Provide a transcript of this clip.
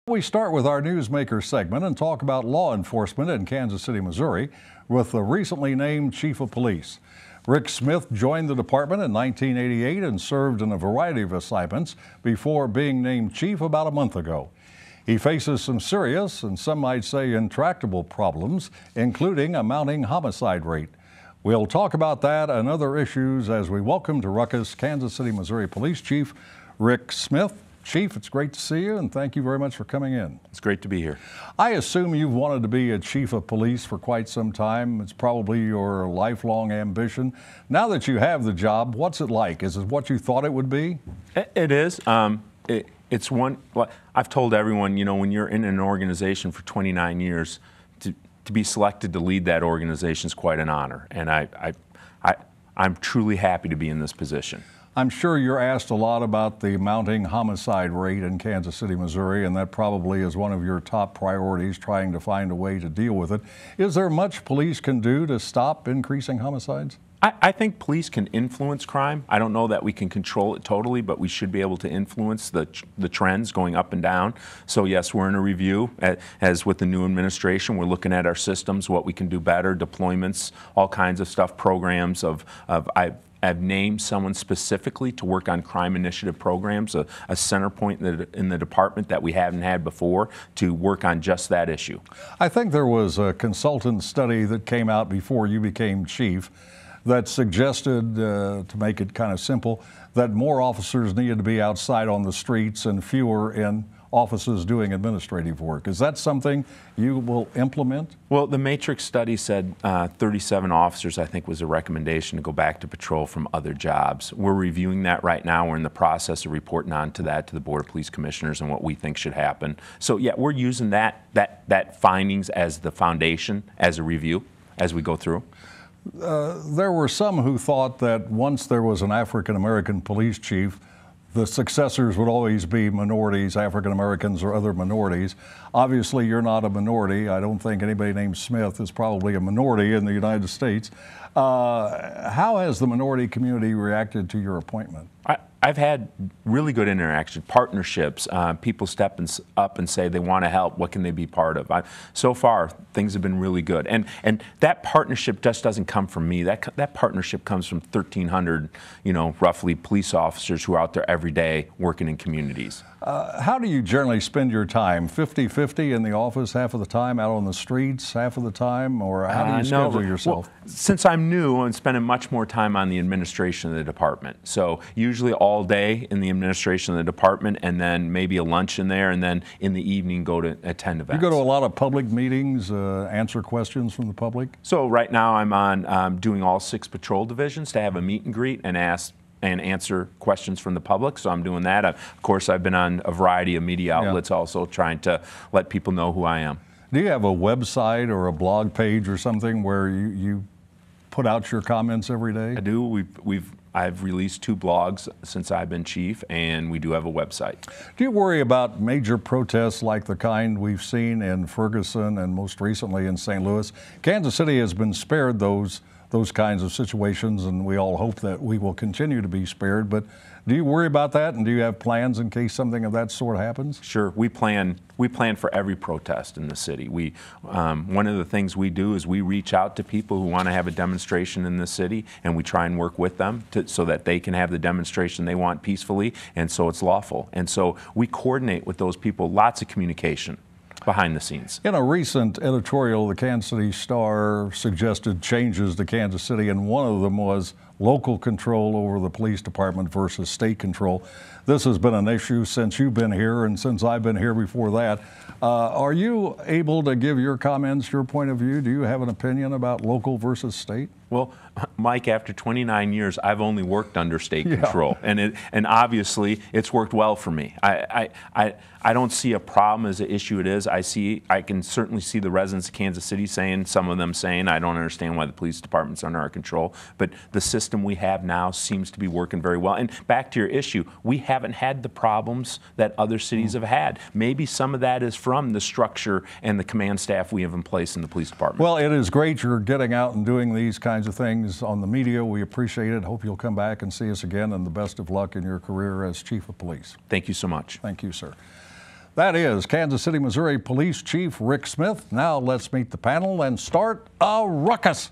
We start with our Newsmaker segment and talk about law enforcement in Kansas City, Missouri, with the recently named Chief of Police. Rick Smith joined the department in 1988 and served in a variety of assignments before being named chief about a month ago. He faces some serious and some might say intractable problems, including a mounting homicide rate. We'll talk about that and other issues as we welcome to Ruckus Kansas City, Missouri Police Chief Rick Smith. Chief, it's great to see you, and thank you very much for coming in. It's great to be here. I assume you've wanted to be a chief of police for quite some time. It's probably your lifelong ambition. Now that you have the job, what's it like? Is it what you thought it would be? It is. It's one. I've told everyone, you know, when you're in an organization for 29 years, to be selected to lead that organization is quite an honor, and I'm truly happy to be in this position. I'm sure you're asked a lot about the mounting homicide rate in Kansas City, Missouri, and that probably is one of your top priorities, trying to find a way to deal with it. Is there much police can do to stop increasing homicides? I think police can influence crime. I don't know that we can control it totally, but we should be able to influence the trends going up and down. So yes, we're in a review. As with the new administration, we're looking at our systems, what we can do better, deployments, all kinds of stuff, programs I've named someone specifically to work on crime initiative programs, a center point in the department that we haven't had before to work on just that issue. I think there was a consultant study that came out before you became chief that suggested, to make it kind of simple, that more officers needed to be outside on the streets and fewer in offices doing administrative work. Is that something you will implement? Well, the Matrix study said 37 officers, I think, was a recommendation to go back to patrol from other jobs. We're reviewing that right now. We're in the process of reporting on to that to the Board of Police Commissioners and what we think should happen. So yeah, we're using that findings as the foundation, as a review, as we go through. There were some who thought that once there was an African-American police chief, the successors would always be minorities, African Americans or other minorities. Obviously, you're not a minority. I don't think anybody named Smith is probably a minority in the United States. How has the minority community reacted to your appointment? I've had really good interaction, partnerships. People step up and say they want to help. What can they be part of? So far, things have been really good. And that partnership just doesn't come from me. That partnership comes from 1,300, roughly police officers who are out there every day working in communities. How do you generally spend your time? 50-50 in the office half of the time, out on the streets half of the time, or how do you schedule yourself? Well, since I'm new, I'm spending much more time on the administration of the department. So usually all day in the administration of the department, and then maybe a lunch in there, and then in the evening go to attend events. You go to a lot of public meetings, answer questions from the public? So right now I'm on doing all 6 patrol divisions to have a meet and greet and answer questions from the public. So I'm doing that. Of course, I've been on a variety of media outlets also, trying to let people know who I am. Do you have a website or a blog page or something where you put out your comments every day? I do. I've released 2 blogs since I've been chief, and we do have a website. Do you worry about major protests like the kind we've seen in Ferguson and most recently in St. Louis? Kansas City has been spared those kinds of situations, and we all hope that we will continue to be spared. But do you worry about that, and do you have plans in case something of that sort happens? Sure. We plan for every protest in the city. One of the things we do is we reach out to people who want to have a demonstration in the city, and we try and work with them so that they can have the demonstration they want peacefully, and so it's lawful. And so we coordinate with those people, lots of communication behind the scenes. In a recent editorial, the Kansas City Star suggested changes to Kansas City, and one of them was local control over the police department versus state control. This has been an issue since you've been here and since I've been here before that. Are you able to give your comments, your point of view? Do you have an opinion about local versus state? Well, Mike, after 29 years, I've only worked under state control, and obviously it's worked well for me. I don't see a problem as an issue it is. I can certainly see the residents of Kansas City some of them saying, I don't understand why the police department's under our control, but the system we have now seems to be working very well. And back to your issue, we haven't had the problems that other cities have had. Maybe some of that is from the structure and the command staff we have in place in the police department. Well, it is great you're getting out and doing these kinds of things on the media. We appreciate it. Hope you'll come back and see us again, and the best of luck in your career as Chief of Police. Thank you so much. Thank you, sir. That is Kansas City, Missouri Police Chief Rick Smith. Now let's meet the panel and start a ruckus.